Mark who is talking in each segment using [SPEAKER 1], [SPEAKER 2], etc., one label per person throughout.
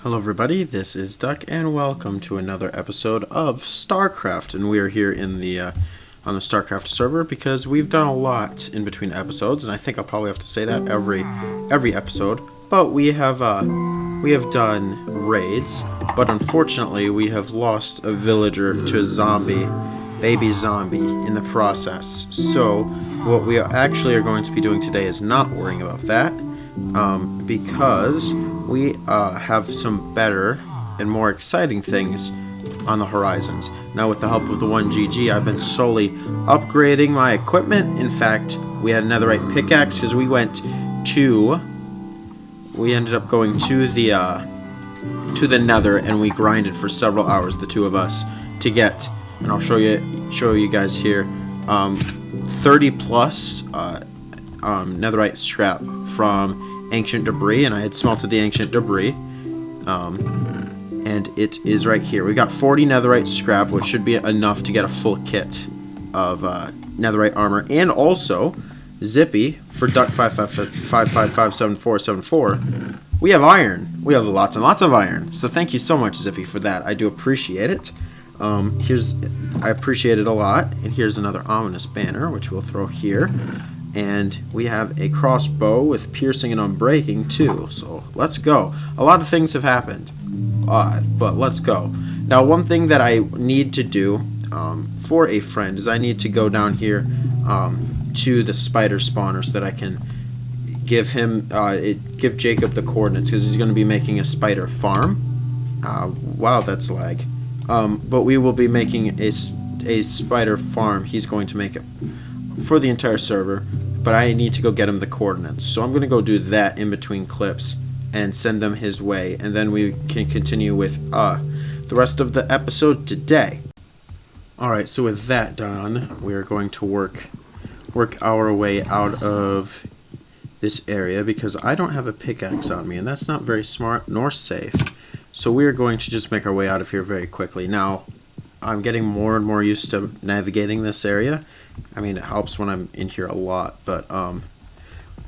[SPEAKER 1] Hello everybody, this is Duck and welcome to another episode of Starcraft, and we are here in the on the Starcraft server because we've done a lot in between episodes, and I think I'll probably have to say that every episode. But we have done raids, but unfortunately we have lost a villager to a baby zombie in the process. So what we actually are going to be doing today is not worrying about that, because we have some better and more exciting things on the horizons. Now, with the help of the 1GG, I've been slowly upgrading my equipment. In fact, we had a netherite pickaxe because we ended up going to the nether, and we grinded for several hours, the two of us, to get, and I'll show you guys here, 30 plus netherite scrap from ancient debris, and I had smelted the ancient debris, and it is right here. We got 40 netherite scrap, which should be enough to get a full kit of netherite armor, and also Zippy for Duck 5557474. We have iron. We have lots and lots of iron. So thank you so much, Zippy, for that. I do appreciate it. I appreciate it a lot. And here's another ominous banner, which we'll throw here. And we have a crossbow with piercing and unbreaking too. So let's go. A lot of things have happened, but let's go. Now, one thing that I need to do for a friend is I need to go down here to the spider spawner so that I can give Jacob the coordinates, because he's going to be making a spider farm. Wow, that's lag. But we will be making a spider farm. He's going to make it for the entire server, but I need to go get him the coordinates. So I'm going to go do that in between clips and send them his way, and then we can continue with the rest of the episode today. Alright, so with that done, we are going to work our way out of this area, because I don't have a pickaxe on me, and that's not very smart nor safe. So we are going to just make our way out of here very quickly. Now, I'm getting more and more used to navigating this area. I mean, it helps when I'm in here a lot, but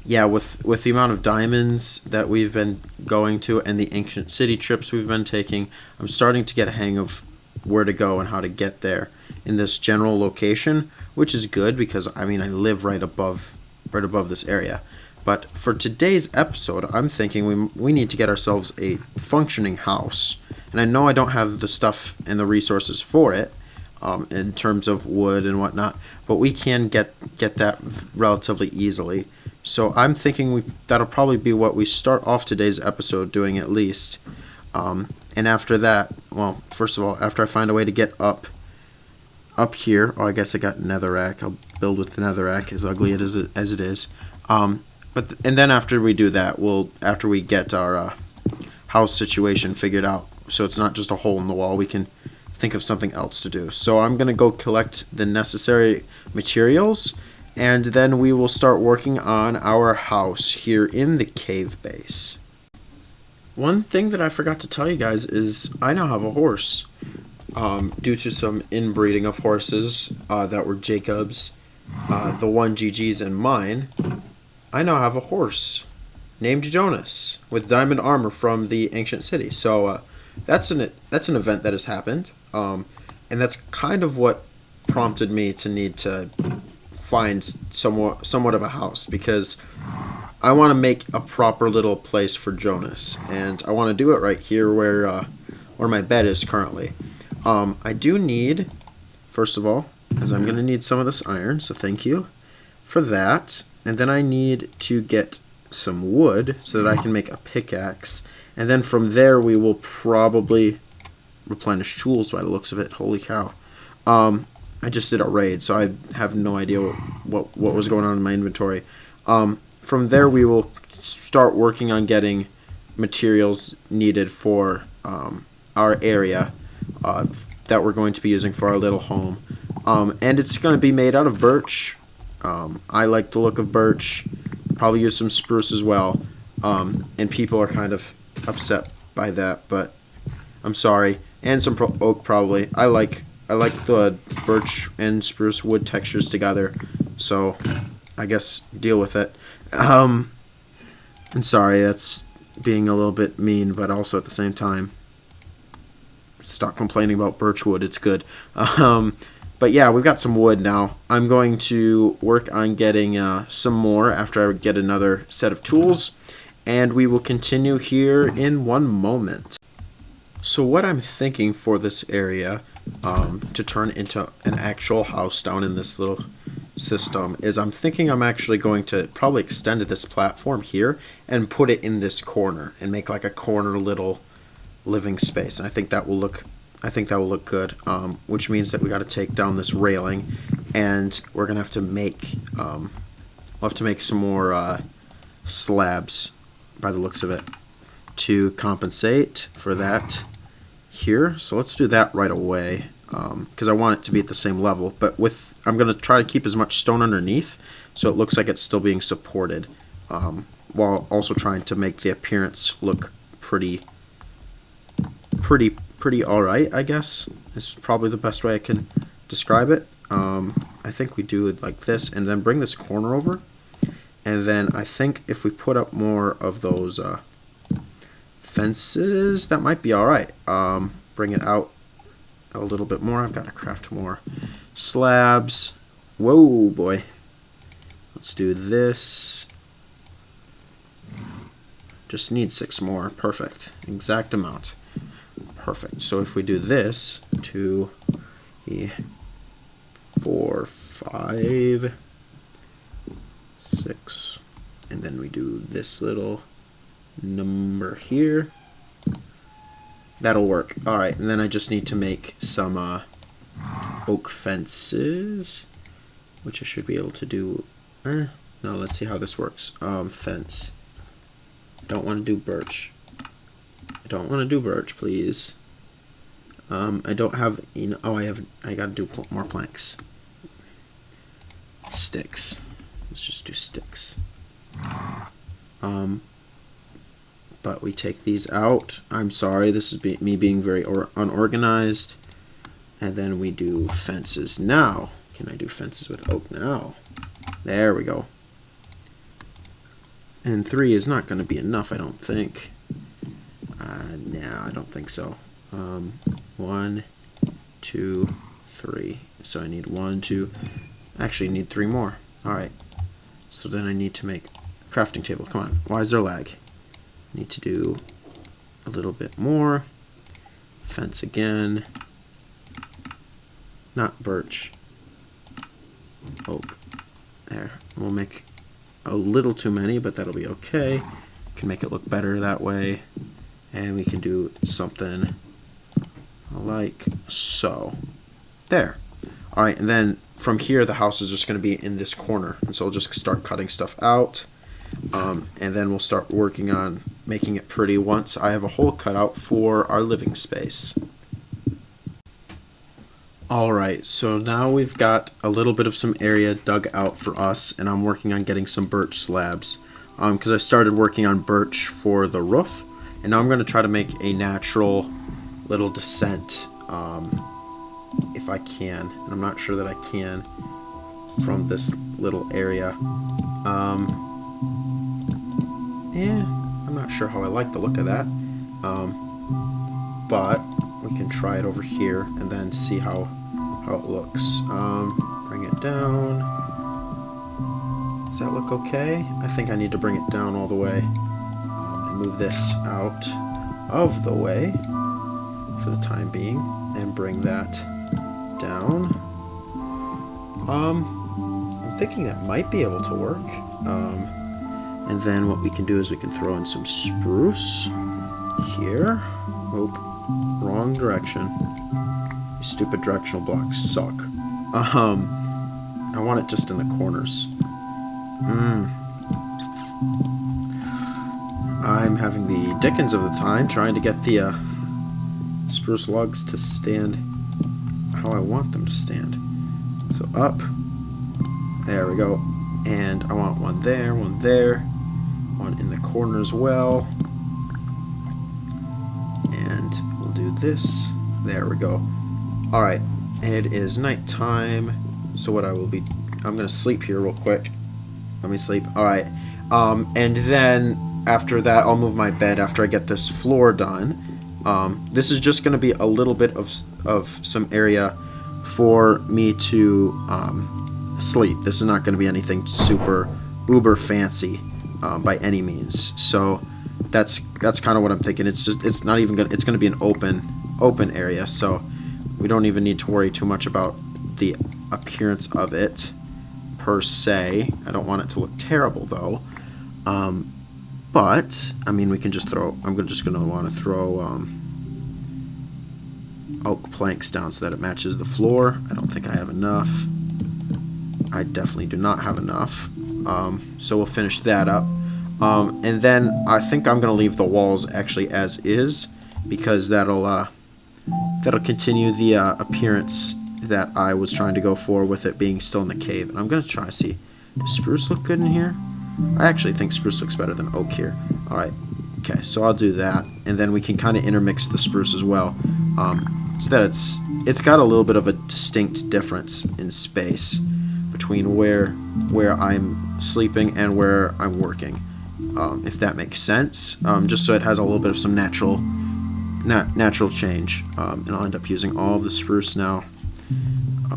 [SPEAKER 1] yeah, with the amount of diamonds that we've been going to and the ancient city trips we've been taking, I'm starting to get a hang of where to go and how to get there in this general location, which is good because I mean I live right above this area. But for today's episode, I'm thinking we need to get ourselves a functioning house, and I know I don't have the stuff and the resources for it, in terms of wood and whatnot, but we can get that relatively easily. So I'm thinking that'll probably be what we start off today's episode doing, at least. And after that, well, first of all, after I find a way to get up here, I guess I got netherrack. I'll build with the netherrack, as ugly as it is. And then after we do that, after we get our house situation figured out, so it's not just a hole in the wall, we can think of something else to do. So I'm gonna go collect the necessary materials, and then we will start working on our house here in the cave base. One thing that I forgot to tell you guys is I now have a horse. Due to some inbreeding of horses that were Jacob's, the 1GG's, and mine, I now have a horse named Jonas with diamond armor from the ancient city. So that's an event that has happened, and that's kind of what prompted me to need to find somewhat of a house, because I want to make a proper little place for Jonas, and I want to do it right here where my bed is currently. I do need, first of all, as I'm going to need some of this iron, so thank you for that. And then I need to get some wood so that I can make a pickaxe. And then from there we will probably replenish tools by the looks of it. Holy cow. I just did a raid, so I have no idea what was going on in my inventory. From there we will start working on getting materials needed for our area that we're going to be using for our little home. And it's going to be made out of birch. I like the look of birch. Probably use some spruce as well. And people are kind of upset by that, but I'm sorry. And some oak probably. I like the birch and spruce wood textures together, so I guess deal with it. I'm sorry, that's being a little bit mean, but also at the same time, stop complaining about birch wood. It's good. But yeah, we've got some wood now. I'm going to work on getting some more after I get another set of tools, and we will continue here in one moment. So what I'm thinking for this area to turn into an actual house down in this little system is I'm thinking I'm actually going to probably extend this platform here and put it in this corner and make like a corner little living space. And I think that will look good, which means that we got to take down this railing, and we're gonna have to make we'll have to make some more slabs by the looks of it to compensate for that here. So let's do that right away, because I want it to be at the same level, but I'm gonna try to keep as much stone underneath so it looks like it's still being supported, while also trying to make the appearance look pretty alright, I guess. Is probably the best way I can describe it. I think we do it like this, and then bring this corner over, and then I think if we put up more of those fences, that might be alright. Bring it out a little bit more. I've got to craft more slabs. Whoa, boy. Let's do this. Just need 6 more. Perfect. Exact amount. Perfect. So if we do this, 2, 3, 4, 5, 6, and then we do this little number here, that'll work. Alright, and then I just need to make some oak fences, which I should be able to do. No, let's see how this works. Fence. Don't want to do birch. I don't want to do birch, please. I don't have, I gotta do more planks. Sticks. Let's just do sticks. But we take these out. I'm sorry, this is me being very unorganized. And then we do fences now. Can I do fences with oak now? There we go. And 3 is not going to be enough, I don't think. No, I don't think so. 1, 2, 3. So I need 1, 2. Actually, I need 3 more. Alright. So then I need to make a crafting table. Come on. Why is there lag? I need to do a little bit more. Fence again. Not birch. Oak. There. We'll make a little too many, but that'll be okay. Can make it look better that way. And we can do something like so. There. Alright, and then from here the house is just going to be in this corner. And so we'll just start cutting stuff out. And then we'll start working on making it pretty once I have a hole cut out for our living space. Alright, so now we've got a little bit of some area dug out for us, and I'm working on getting some birch slabs. Because I started working on birch for the roof, and now I'm going to try to make a natural little descent, if I can. And I'm not sure that I can from this little area. Yeah, I'm not sure how I like the look of that. But we can try it over here and then see how it looks. Bring it down. Does that look okay? I think I need to bring it down all the way. And move this out of the way for the time being. And bring that down. I'm thinking that might be able to work. And then what we can do is we can throw in some spruce here. Oh, wrong direction. These stupid directional blocks suck. I want it just in the corners. I'm having the dickens of the time trying to get the spruce logs to stand how I want them to stand. So up. There we go. And I want one there, one in the corner as well. And we'll do this. There we go. Alright, it is nighttime. So what I'm gonna sleep here real quick. Let me sleep. Alright. And then after that, I'll move my bed after I get this floor done. This is just going to be a little bit of some area for me to sleep. This is not going to be anything super uber fancy by any means. So that's kind of what I'm thinking. It's not even gonna, it's going to be an open area, so we don't even need to worry too much about the appearance of it per se. I don't want it to look terrible though. But I mean, we can just throw. I'm just gonna want to throw oak planks down so that it matches the floor. I don't think I have enough. I definitely do not have enough. So we'll finish that up. And then I think I'm gonna leave the walls actually as is, because that'll continue the appearance that I was trying to go for with it being still in the cave. And I'm gonna try to see, does spruce look good in here? I actually think spruce looks better than oak here. Alright, okay, so I'll do that, and then we can kind of intermix the spruce as well, so that it's got a little bit of a distinct difference in space between where I'm sleeping and where I'm working, if that makes sense, just so it has a little bit of some natural change, and I'll end up using all of the spruce now.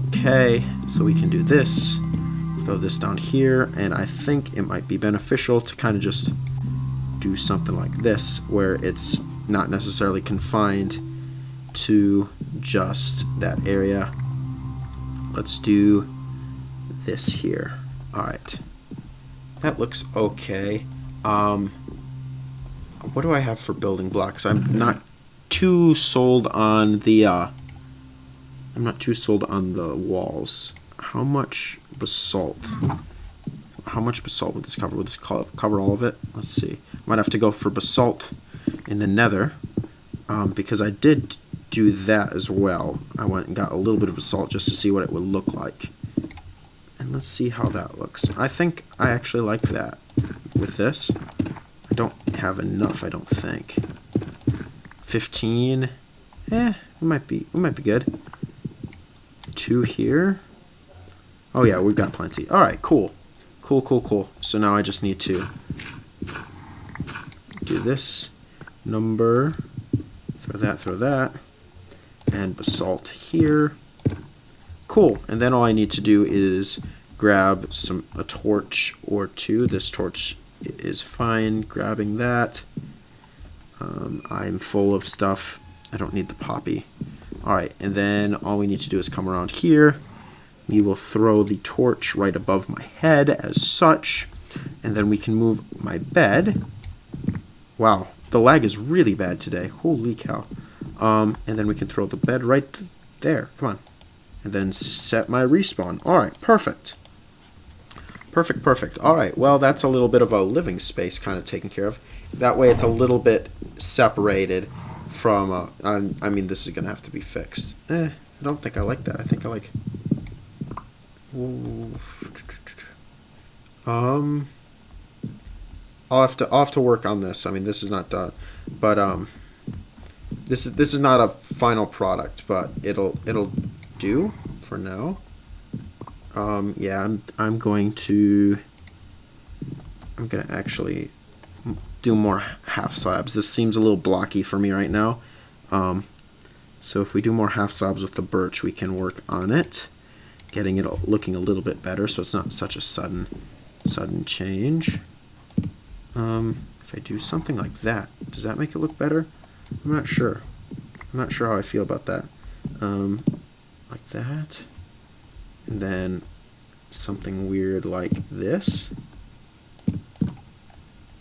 [SPEAKER 1] Okay, so we can do this. Throw this down here, and I think it might be beneficial to kind of just do something like this, where it's not necessarily confined to just that area. Let's do this here. Alright, that looks okay. What do I have for building blocks? I'm not too sold on the walls. How much basalt? How much basalt would this cover? Would this cover all of it? Let's see. Might have to go for basalt in the nether, because I did do that as well. I went and got a little bit of basalt just to see what it would look like. And let's see how that looks. I think I actually like that with this. I don't have enough, I don't think. 15. We might be good. 2 here. Oh yeah, we've got plenty. Alright, cool. Cool. So now I just need to do this number. Throw that. And basalt here. Cool. And then all I need to do is grab a torch or two. This torch is fine. Grabbing that. I'm full of stuff. I don't need the poppy. Alright, and then all we need to do is come around here. We will throw the torch right above my head as such, and then we can move my bed. Wow, the lag is really bad today. Holy cow. And then we can throw the bed right there. Come on. And then set my respawn. Alright, perfect. Perfect. Alright, well, that's a little bit of a living space kind of taken care of. That way it's a little bit separated from, I mean, this is going to have to be fixed. I don't think I like that. I think I like... I'll have to work on this. I mean, this is not done, but this is not a final product, but it'll do for now. Yeah, I'm gonna actually do more half slabs. This seems a little blocky for me right now. So if we do more half slabs with the birch, we can work on it, getting it looking a little bit better, so it's not such a sudden change. If I do something like that, does that make it look better? I'm not sure. I'm not sure how I feel about that. Like that. And then something weird like this.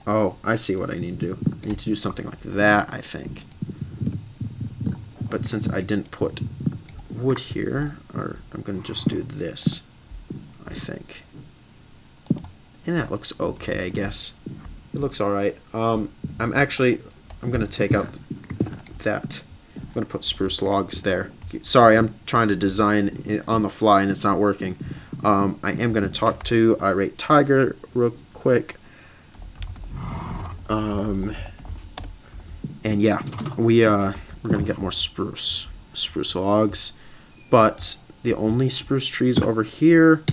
[SPEAKER 1] Oh, I see what I need to do. I need to do something like that, I think. But since I didn't put wood here, or I'm going to just do this, I think. And that looks okay, I guess. It looks alright. I'm going to take out that. I'm going to put spruce logs there. Sorry, I'm trying to design it on the fly and it's not working. I am going to talk to Irate Tiger real quick. And yeah, we're going to get more spruce logs. But the only spruce trees over here...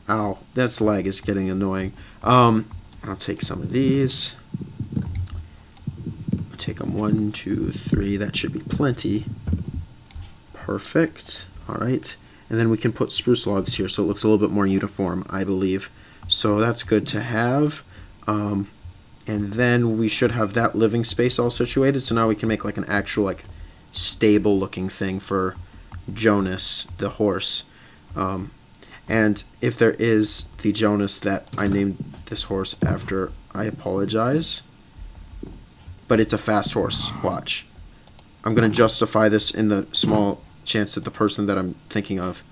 [SPEAKER 1] Ow, that's lag is getting annoying. I'll take some of these. make them 1, 2, 3. That should be plenty. Perfect. All right. And then we can put spruce logs here so it looks a little bit more uniform, I believe. So that's good to have. And then we should have that living space all situated. So now we can make like an actual like stable looking thing for Jonas, the horse. And if there is the Jonas that I named this horse after, I apologize. But it's a fast horse. Watch. I'm going to justify this in the small chance that the person that I'm thinking of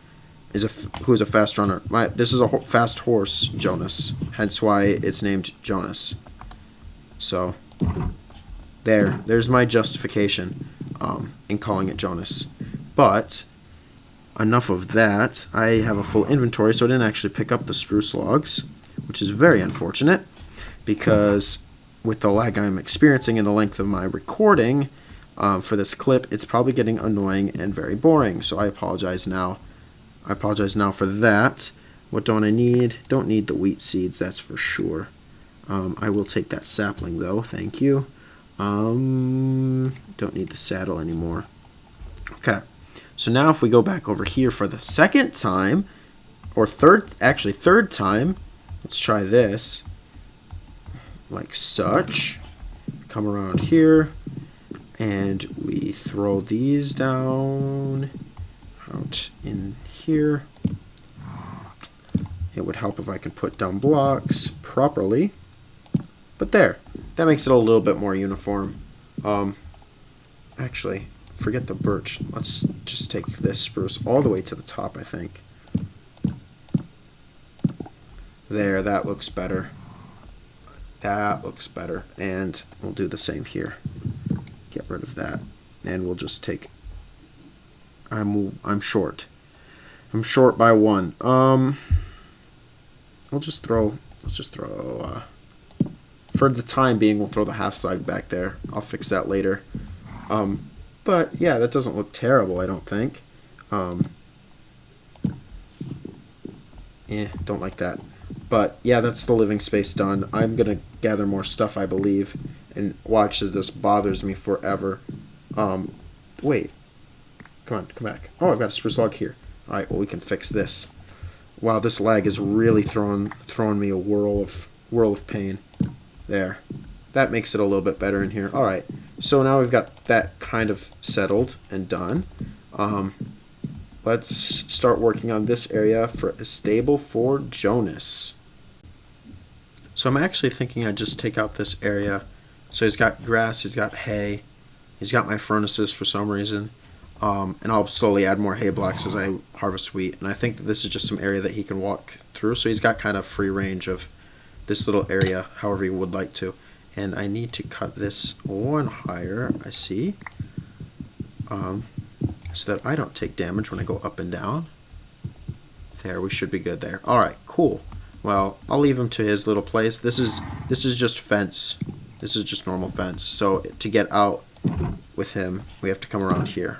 [SPEAKER 1] is who is a fast runner. This is a fast horse, Jonas. Hence why it's named Jonas. So, there's my justification in calling it Jonas. But enough of that. I have a full inventory, so I didn't actually pick up the spruce logs, which is very unfortunate because with the lag I'm experiencing and the length of my recording for this clip, it's probably getting annoying and very boring. So I apologize now. I apologize now for that. What don't I need? Don't need the wheat seeds, that's for sure. I will take that sapling though, thank you. Don't need the saddle anymore. Okay, so now if we go back over here for the second time, or third time, let's try this. Like such. Come around here, and we throw these down out in here. It would help if I could put down blocks properly. But there, that makes it a little bit more uniform. Actually, forget the birch. Let's just take this spruce all the way to the top, I think. There, that looks better. That looks better. And we'll do the same here. Get rid of that. And we'll just take... I'm short. I'm short by 1. Let's just throw for the time being, we'll throw the half side back there. I'll fix that later. But yeah, that doesn't look terrible, I don't think. Don't like that. But yeah, that's the living space done. I'm gonna gather more stuff, I believe, and watch as this bothers me forever. Wait. Come on, come back. Oh, I've got a spruce log here. Alright, well we can fix this. Wow, this lag is really throwing me a whirl of pain. There. That makes it a little bit better in here. Alright, so now we've got that kind of settled and done. Let's start working on this area for a stable for Jonas. So I'm actually thinking I'd just take out this area. So he's got grass, he's got hay, he's got my furnaces for some reason. And I'll slowly add more hay blocks as I harvest wheat. And I think that this is just some area that he can walk through. So he's got kind of free range of this little area, however he would like to. And I need to cut this one higher, I see. So that I don't take damage when I go up and down. There, we should be good there. Alright, cool. Well, I'll leave him to his little place. This is just fence. This is just normal fence. So to get out with him, we have to come around here.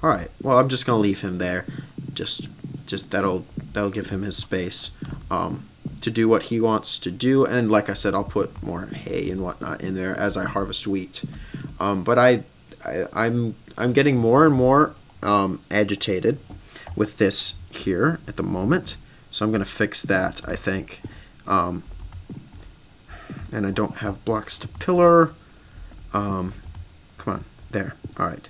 [SPEAKER 1] Alright, well I'm just gonna leave him there. Just that'll give him his space to do what he wants to do, and like I said, I'll put more hay and whatnot in there as I harvest wheat. But I'm getting more and more agitated with this here at the moment, so I'm gonna fix that, I think. And I don't have blocks to pillar. Come on, there. Alright.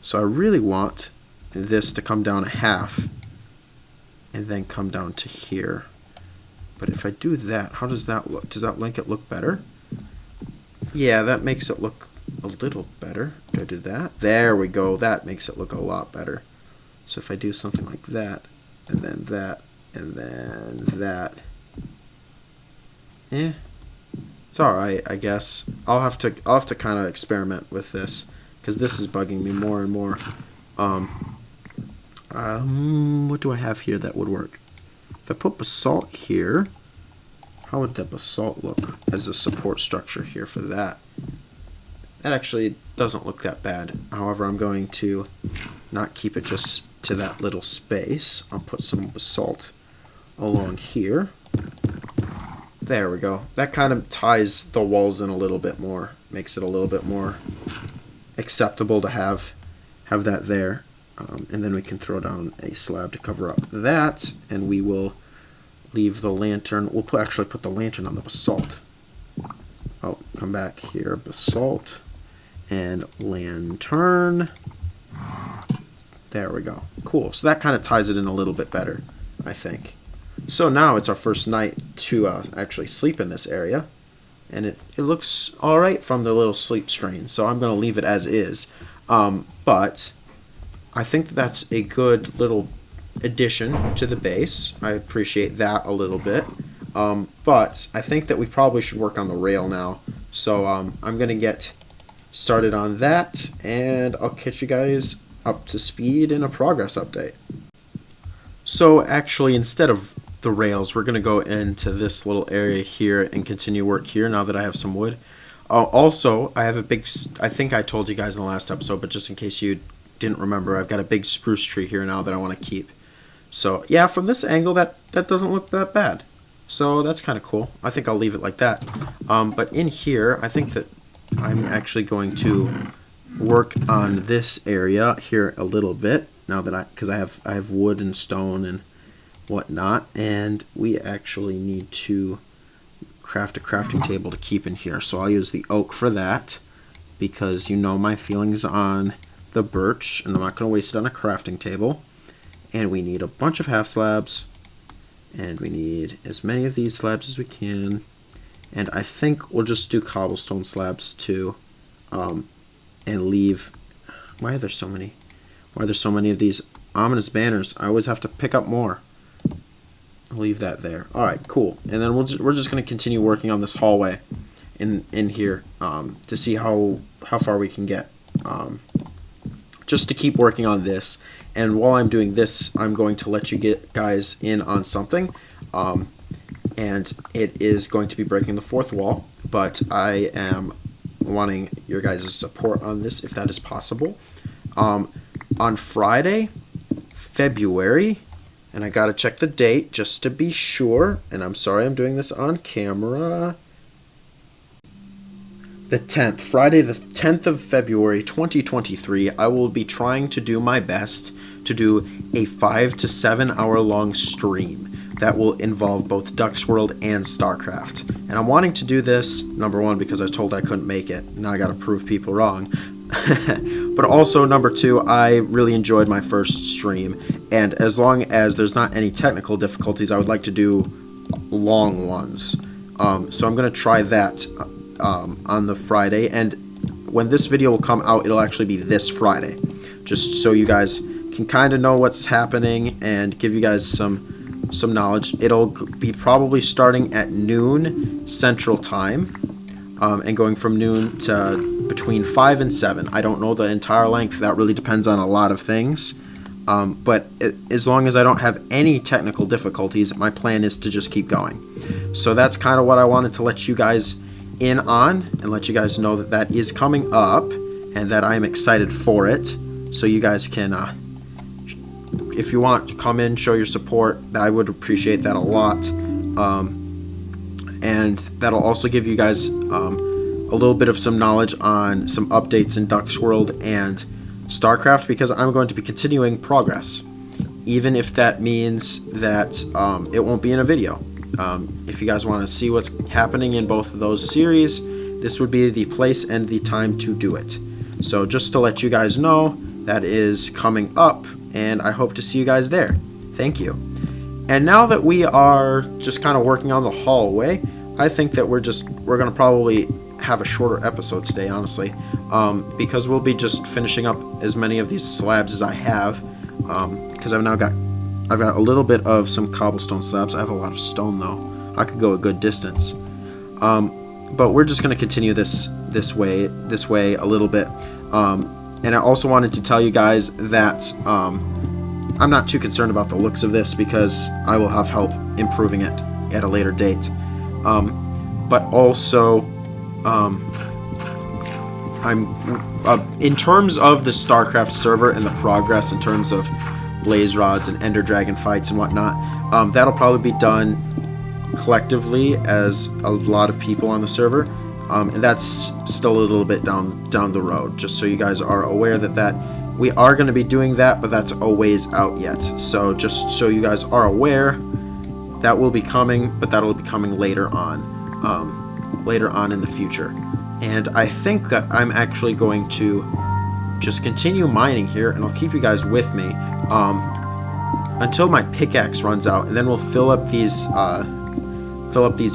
[SPEAKER 1] So I really want this to come down a half and then come down to here. But if I do that, how does that look? Does that make it look better? Yeah, that makes it look a little better. Do I do that? There we go. That makes it look a lot better. So if I do something like that, and then that, and then that. It's alright, I guess. I'll have to kind of experiment with this, because this is bugging me more and more. What do I have here that would work? If I put basalt here, how would that basalt look as a support structure here for that? That actually doesn't look that bad. However, I'm going to not keep it just to that little space. I'll put some basalt along here. There we go. That kind of ties the walls in a little bit more. Makes it a little bit more acceptable to have that there. And then we can throw down a slab to cover up that, and we will leave the lantern. We'll actually put the lantern on the basalt. Oh, come back here, basalt and lantern. There we go. Cool. So that kind of ties it in a little bit better, I think. So now it's our first night to actually sleep in this area. And it looks alright from the little sleep screen. So I'm going to leave it as is. But I think that's a good little addition to the base. I appreciate that a little bit. But I think that we probably should work on the rail now. So I'm going to get started on that. And I'll catch you guys up to speed in a progress update. So actually, instead of the rails, we're going to go into this little area here and continue work here now that I have some wood. Also, I have a big, I think I told you guys in the last episode, but just in case you didn't remember, I've got a big spruce tree here now that I want to keep. So yeah, from this angle, that doesn't look that bad. So that's kind of cool. I think I'll leave it like that. But in here, I think that I'm actually going to work on this area here a little bit now that because I have wood and stone and whatnot, and we actually need to craft a crafting table to keep in here. So I'll use the oak for that because you know my feelings on the birch, and I'm not going to waste it on a crafting table. And we need a bunch of half slabs, and we need as many of these slabs as we can. And I think we'll just do cobblestone slabs too, and leave. Why are there so many? Why are there so many of these ominous banners? I always have to pick up more. I'll leave that there. All right, cool. And then we're just going to continue working on this hallway in here to see how far we can get. Just to keep working on this. And while I'm doing this, I'm going to let you get guys in on something. And it is going to be breaking the fourth wall, but I am wanting your guys' support on this if that is possible. On Friday, February, and I gotta check the date just to be sure, and I'm sorry I'm doing this on camera. The 10th, Friday the 10th of February 2023, I will be trying to do my best to do a 5 to 7 hour long stream that will involve both Ducks World and Starcraft. And I'm wanting to do this, number one, because I was told I couldn't make it. Now I gotta prove people wrong. But also, number two, I really enjoyed my first stream. And as long as there's not any technical difficulties, I would like to do long ones. So I'm gonna try that on the Friday. And when this video will come out, it'll actually be this Friday. Just so you guys can kind of know what's happening and give you guys some knowledge. It'll be probably starting at noon Central Time and going from noon to between 5 and 7. I don't know the entire length. That really depends on a lot of things. But as long as I don't have any technical difficulties, my plan is to just keep going. So that's kind of what I wanted to let you guys in on and let you guys know that that is coming up and that I'm excited for it. So you guys can if you want to come in, show your support, I would appreciate that a lot. And that'll also give you guys a little bit of some knowledge on some updates in Ducks World and Starcraft, because I'm going to be continuing progress, even if that means that it won't be in a video. If you guys want to see what's happening in both of those series, this would be the place and the time to do it. So just to let you guys know, that is coming up, and I hope to see you guys there. Thank you. And now that we are just kind of working on the hallway, I think that we're going to probably have a shorter episode today, honestly, because we'll be just finishing up as many of these slabs as I have, because I've got a little bit of some cobblestone slabs. I have a lot of stone though. I could go a good distance, but we're just going to continue this way a little bit. And I also wanted to tell you guys that I'm not too concerned about the looks of this because I will have help improving it at a later date. But also, in terms of the Starcraft server and the progress in terms of blaze rods and ender dragon fights and whatnot, that'll probably be done collectively as a lot of people on the server. and that's still a little bit down the road, just so you guys are aware that we are going to be doing that, but that's a ways out yet. So just so you guys are aware, that will be coming, but that'll be coming later on in the future. And I think that I'm actually going to just continue mining here, and I'll keep you guys with me until my pickaxe runs out, and then we'll fill up these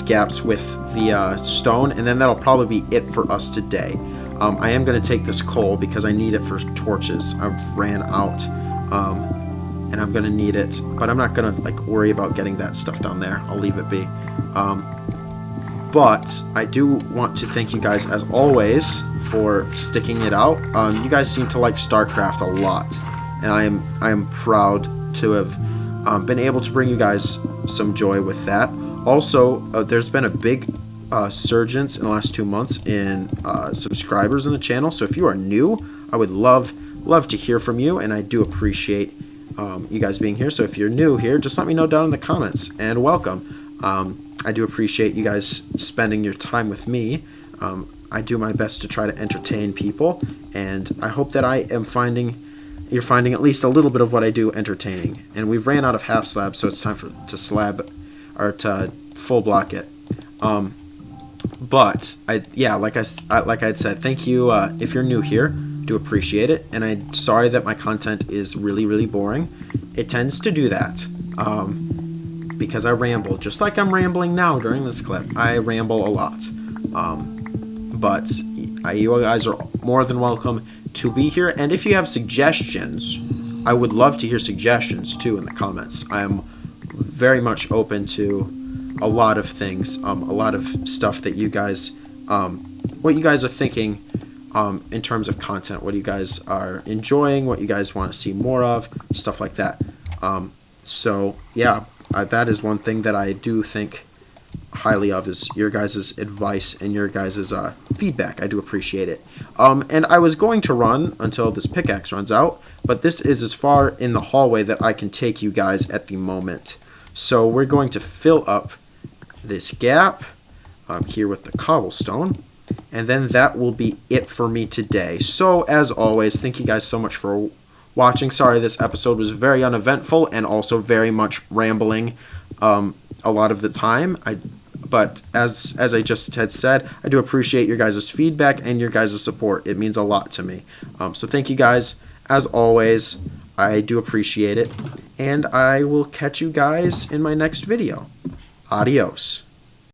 [SPEAKER 1] gaps with the stone, and then that'll probably be it for us today. I am going to take this coal because I need it for torches. I've ran out, and I'm going to need it, but I'm not going to worry about getting that stuff down there. I'll leave it be. But I do want to thank you guys, as always, for sticking it out. You guys seem to like Starcraft a lot, and I am proud to have been able to bring you guys some joy with that. Also, there's been a big surgence in the last 2 months in subscribers in the channel. So if you are new, I would love to hear from you, and I do appreciate you guys being here. So if you're new here, just let me know down in the comments, and welcome. I do appreciate you guys spending your time with me. I do my best to try to entertain people, and I hope that you're finding at least a little bit of what I do entertaining. And we've ran out of half slabs, so it's time to full block it. But like I'd said, thank you if you're new here. Do appreciate it, and I'm sorry that my content is really boring. It tends to do that because I ramble, just like I'm rambling now during this clip. I ramble a lot, but you guys are more than welcome to be here, and if you have suggestions, I would love to hear suggestions too in the comments. I am very much open to a lot of things, a lot of stuff that you guys, what you guys are thinking in terms of content, what you guys are enjoying, what you guys want to see more of, stuff like that. So yeah, that is one thing that I do think highly of, is your guys' advice and your guys' feedback. I do appreciate it. And I was going to run until this pickaxe runs out, but this is as far in the hallway that I can take you guys at the moment. So we're going to fill up this gap here with the cobblestone, and then that will be it for me today. So as always, thank you guys so much for watching. Sorry this episode was very uneventful and also very much rambling a lot of the time. But as I just had said, I do appreciate your guys' feedback and your guys' support. It means a lot to me. So thank you guys. As always, I do appreciate it, and I will catch you guys in my next video. Adios.